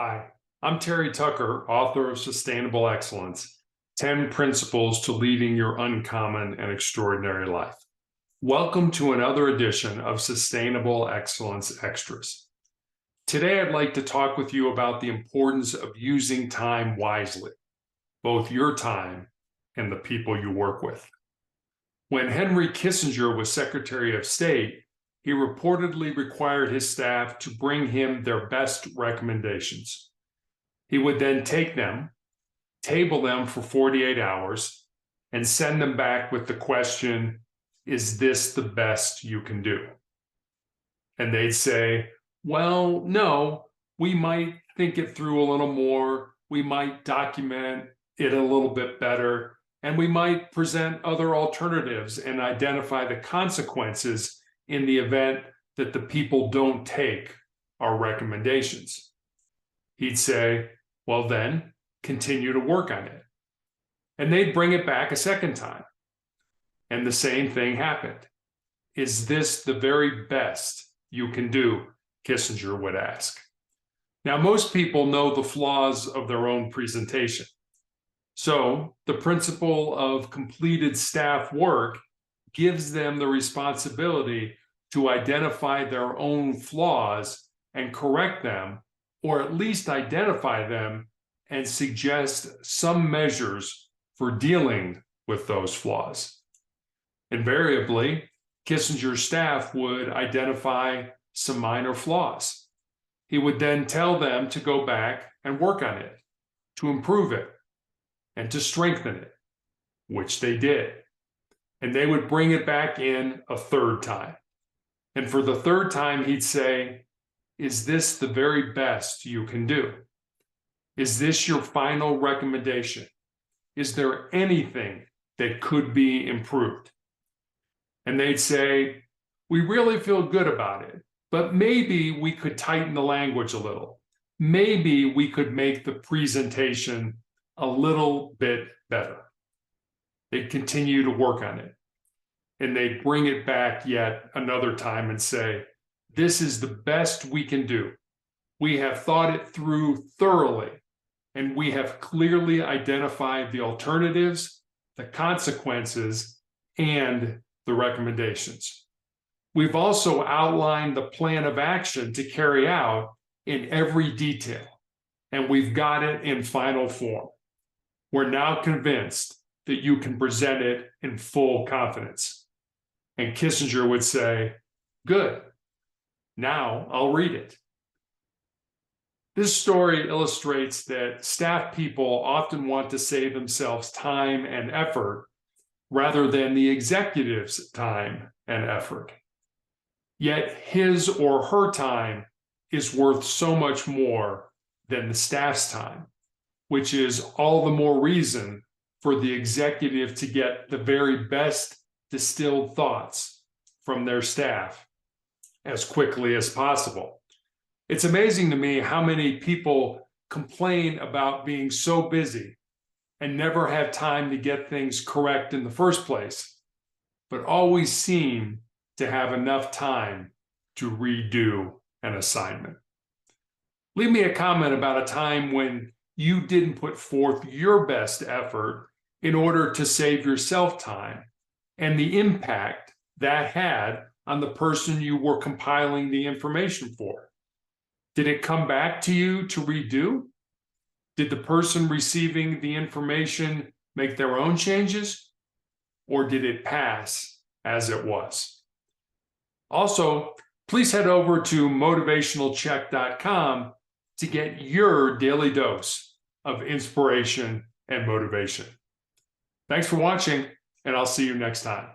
Hi, I'm Terry Tucker, author of Sustainable Excellence 10 Principles to Leading Your Uncommon and Extraordinary Life. Welcome to another edition of Sustainable Excellence Extras. Today, I'd like to talk with you about the importance of using time wisely, both your time and the people you work with. When Henry Kissinger was Secretary of State, he reportedly required his staff to bring him their best recommendations. He would then take them, table them for 48 hours, and send them back with the question, is this the best you can do? And they'd say, well, no, we might think it through a little more, we might document it a little bit better, and we might present other alternatives and identify the consequences in the event that the people don't take our recommendations. He'd say, well, then continue to work on it. And they'd bring it back a second time. And the same thing happened. Is this the very best you can do? Kissinger would ask. Now, most people know the flaws of their own presentation. So the principle of completed staff work gives them the responsibility to identify their own flaws and correct them, or at least identify them and suggest some measures for dealing with those flaws. Invariably, Kissinger's staff would identify some minor flaws. He would then tell them to go back and work on it, to improve it, and to strengthen it, which they did. And they would bring it back in a third time. And for the third time, he'd say, is this the very best you can do? Is this your final recommendation? Is there anything that could be improved? And they'd say, we really feel good about it, but maybe we could tighten the language a little. Maybe we could make the presentation a little bit better. They'd continue to work on it. And they'd bring it back yet another time and say, this is the best we can do. We have thought it through thoroughly, and we have clearly identified the alternatives, the consequences, and the recommendations. We've also outlined the plan of action to carry out in every detail, and we've got it in final form. We're now convinced that you can present it in full confidence. And Kissinger would say, good, now I'll read it. This story illustrates that staff people often want to save themselves time and effort rather than the executive's time and effort. Yet his or her time is worth so much more than the staff's time, which is all the more reason for the executive to get the very best distilled thoughts from their staff as quickly as possible. It's amazing to me how many people complain about being so busy and never have time to get things correct in the first place, but always seem to have enough time to redo an assignment. Leave me a comment about a time when you didn't put forth your best effort in order to save yourself time and the impact that had on the person you were compiling the information for. Did it come back to you to redo? Did the person receiving the information make their own changes? Or did it pass as it was? Also, please head over to motivationalcheck.com to get your daily dose of inspiration and motivation. Thanks for watching, and I'll see you next time.